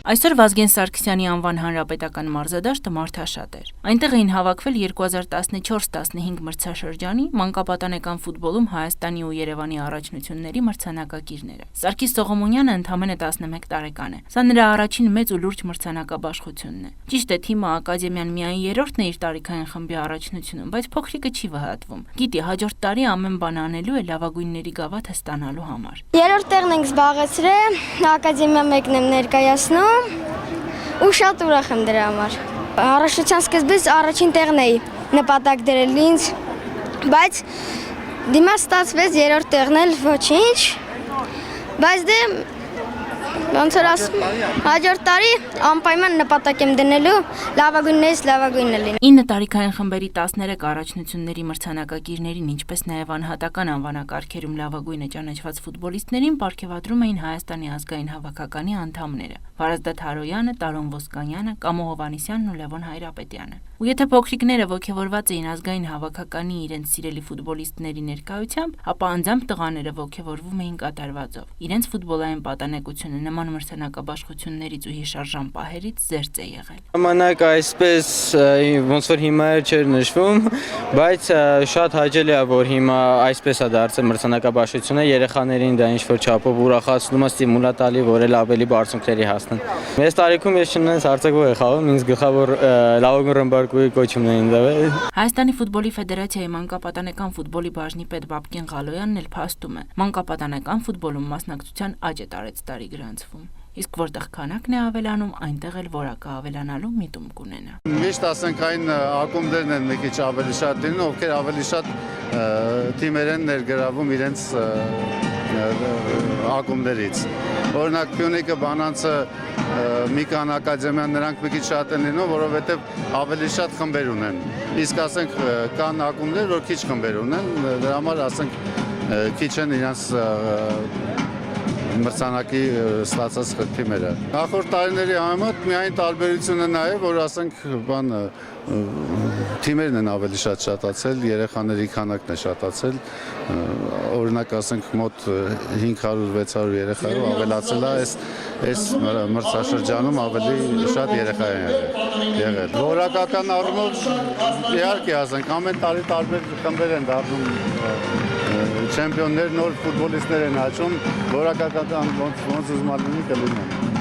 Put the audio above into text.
Այսօր Վազգեն Սարգսյանի անվան հանրապետական մարզադաշտը մարդաշատ էր։ Այնտեղ էին հավաքվել 2014-15 մրցաշրջանի մանկապատանեկան ֆուտբոլում Հայաստանի ու Երևանի առաջնությունների մրցանակակիրները։ Սարգիս Սողոմոնյանը ընդամենը 11 տարեկան է։ Սա նրա առաջին մեծ ու լուրջ մրցանակաբաշխությունն է։ Ճիշտ է, թիմը ակադեմիան միայն երրորդն է իր տարիքային խմբի առաջնությունում, բայց փոքրիկը չի վհատվում։ Գիտի, հաջորդ տարի ամեն բան անելու է լավագույնների գավաթը ստանալու համար։ Երրորդ տեղն ենք զբաղեցրել, ակադեմիա մեկն եմ ներկայացնում ու շատ ուրախ եմ դրա համար։ Առաջնության սկզբից առաջին տեղն էի նպատակ դրել ինձ, բայց դիմաց ստացվեց երրորդ տեղն էլ ոչինչ, բայց դե ոնց որ ասում, հաջորդ տարի անպայման նպատակ եմ դնելու լավագույններից լավագույնը լինել։ 9 տարիքային խմբերի 13 առաջնությունների մրցանակակիրներին, ինչպես նաև անհատական անվանակարգերում լավագույնը ճանաչված ֆուտբոլիստներին պարգևատրում էին Հայաստանի ազգային հավաքականի անդամները՝ Վարազդատ Հարոյանը, Տարոն Ոսկանյանը, Կամո Հովհաննիսյանն ու Լևոն Հայրապետյանը։ Ու եթե փոքրիկները ոգևորված էին ազգային հավաքականի իրենց սիրելի ֆուտբոլիստների ներկայությամբ, ապա անձամբ տղաները ոգևորվում էին կատարվածով։ Իրենց ֆուտբոլային պատանեկությունը նման մրցանակաբաշխություններից ու հիշարժան պահերից զերծ է եղել։ Ժամանակ այսպես ոնց որ հիմա չէր նշվում, բայց շատ հաճելի է, որ հիմա այսպես է դարձել մրցանակաբաշխությունը, երեխաներին դա ինչ-որ չափով ուրախացնում է, ստիմուլ է տալի, որ էլ ավելի բարձունքների հասնեն։ Մեծ տարիքում ես չնայած արձակվող եմ խաղում, ինձ գլխավոր լավագույն ռմբարկուի կոչումն էին տվել։ Հայաստանի ֆուտբոլի ֆեդերացիայի մանկապատանեկան ֆուտբոլի բաժնի պետ Բաբկեն Ղալոյանն էլ փաստում է, մանկապատանեկան ֆուտբոլում մասնակցության աճ է տարեցտարի գրանցվում։ Իսկ որտեղ քանակն է ավելանում, այնտեղ էլ որակը ավելանալու միտում կունենա։ Միշտ ասենք այն ակումբներն են մի քիչ ավելի շատ լինում, ովքեր ավելի շատ թիմեր են ներգրավում իրենց ակումբներից։ Օրինակ Փյունիկը, Բանանցը, Միկան ակադեմիան նրանք մի քիչ շատ են լինում, որովհետև ավելի շատ խմբեր ունեն։ Իսկ ասենք կան ակումբներ, որ քիչ խմբեր ունեն, դրա համար ասենք քիչ են իրենց մրցանակի ստացած թիմերը։ Նախորդ տարիների համեմատ միայն տարբերությունը նա է, որ ասենք թիմերն են ավելի շատ շատացել, երեխաների քանակն է շատացել, օրինակ ասենք մոտ 500-600 երեխայով ավելացել է, այս մրցաշրջանում ավելի շատ երեխա են եղել։ Որակական առումով իհարկե ասենք ամեն տարի տարբեր խմբեր են դառնում չեմպիոններ, նոր ֆուտբոլիստներ են աճում, որակական ոնց ուզում լինի կլինեն։